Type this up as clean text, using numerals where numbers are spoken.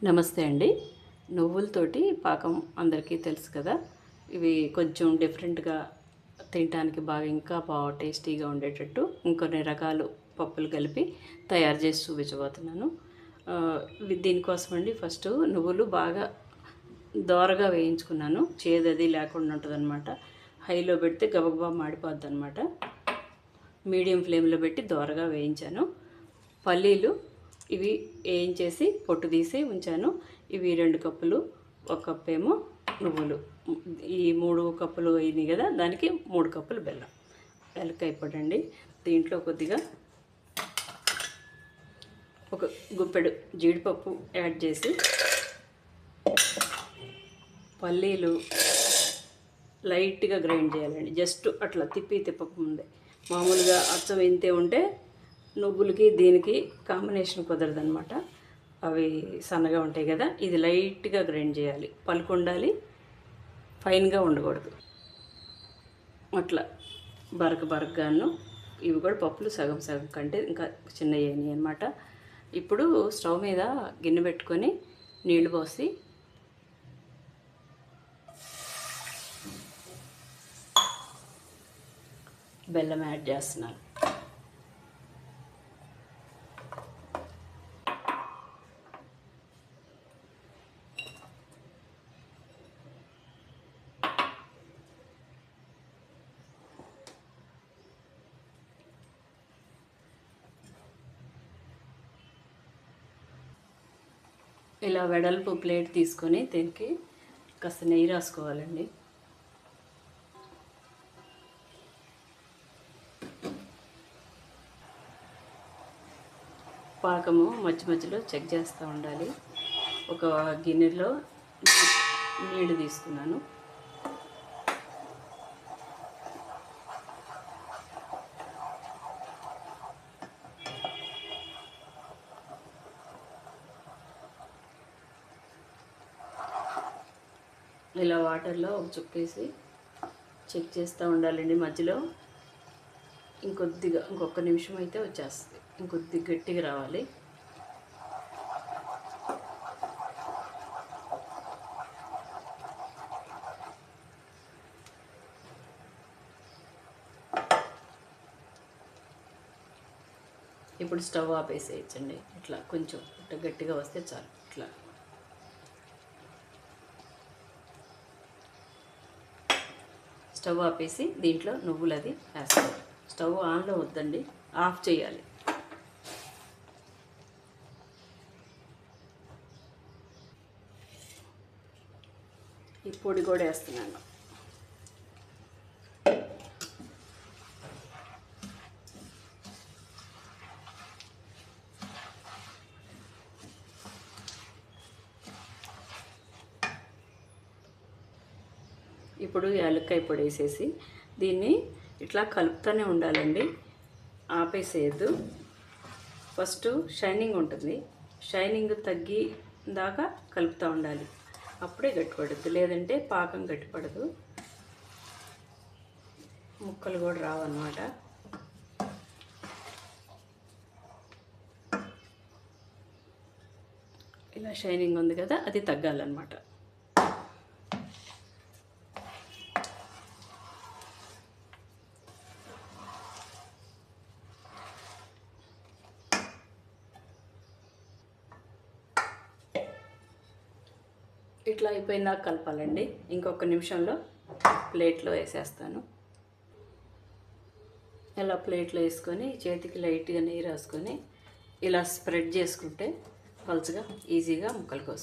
నమస్తే అండి. నువ్వులతోటి పాకం అందరికీ తెలుసు కదా. ఇవి కొంచెం డిఫరెంట్గా తినడానికి బాగా ఇంకా బాగా టేస్టీగా ఉండేటట్టు ఇంకొన్ని రకాలు పప్పులు కలిపి తయారు చేసి చూపించబోతున్నాను. దీనికోసం అండి ఫస్ట్ నువ్వులు బాగా దోరగా వేయించుకున్నాను. చేదది లేకుండా ఉంటుందన్నమాట. హైలో పెడితే గబగబా మాడిపోద్ది అనమాట. మీడియం ఫ్లేమ్లో పెట్టి దోరగా వేయించాను. పల్లీలు ఇవి వేయించేసి పొట్టు తీసి ఉంచాను. ఇవి 2 కప్పులు, 1 కప్ ఏమో నువ్వులు. ఈ 3 కప్పులు అయినాయి కదా, దానికి 3 కప్పులు బెల్లం. యాలక్కాయ పొడి అండి. దీంట్లో కొద్దిగా ఒక గుప్పెడు జీడిపప్పు యాడ్ చేసి, పల్లీలు లైట్గా గ్రైండ్ చేయాలండి. జస్ట్ అట్లా తిప్పకముందే. మామూలుగా అచ్చం ఇంతే ఉంటే నువ్వులకి దీనికి కాంబినేషన్ కుదరదనమాట. అవి సన్నగా ఉంటాయి కదా, ఇది లైట్గా గ్రైండ్ చేయాలి. పలుకు ఉండాలి, ఫైన్గా ఉండకూడదు. అట్లా బరకగాను. ఇవి కూడా పప్పులు సగం సగం కంటే ఇంకా చిన్నవి అయినాయి అనమాట. ఇప్పుడు స్టవ్ మీద గిన్నె పెట్టుకొని నీళ్లు పోసి బెల్లం యాడ్ చేస్తున్నాను. ఇలా వెడల్పు ప్లేట్ తీసుకొని దీనికి కాస్త నెయ్యి రాసుకోవాలండి. పాకము మధ్య మధ్యలో చెక్ చేస్తూ ఉండాలి. ఒక గిన్నెలో నీళ్ళు తీసుకున్నాను. ఇలా వాటర్లో ఒక చుక్కేసి చెక్ చేస్తూ ఉండాలండి. మధ్యలో ఇంకొక నిమిషం అయితే వచ్చేస్తుంది. ఇంకొద్దిగా గట్టిగా రావాలి. ఇప్పుడు స్టవ్ ఆపేసేయచ్చండి. ఇట్లా కొంచెం ఇట్లా గట్టిగా వస్తే చాలు. ఇట్లా స్టవ్ ఆపేసి దీంట్లో నువ్వులు అది వేస్తాను. స్టవ్ ఆన్లో వద్దండి, ఆఫ్ చేయాలి. ఈ పొడి కూడా వేస్తున్నాను. ఇప్పుడు యాలక్కాయ పొడి వేసేసి దీన్ని ఇట్లా కలుపుతూనే ఉండాలండి. ఆపేసేయద్దు. ఫస్ట్ షైనింగ్ ఉంటుంది. షైనింగ్ తగ్గి దాకా కలుపుతూ ఉండాలి. అప్పుడే గట్టిపడుద్ది, లేదంటే పాకం గట్టిపడదు, ముక్కలు కూడా రావన్నమాట. ఇలా షైనింగ్ ఉంది కదా, అది తగ్గాలన్నమాట. ఇట్లా అయిపోయిందాక కలపాలండి. ఇంకొక నిమిషంలో ప్లేట్లో వేసేస్తాను. ఇలా ప్లేట్లో వేసుకొని చేతికి లైట్గా నెయ్యి రాసుకొని ఇలా స్ప్రెడ్ చేసుకుంటే పలుచగా ఈజీగా ముక్కలు కోసుకోవాలి.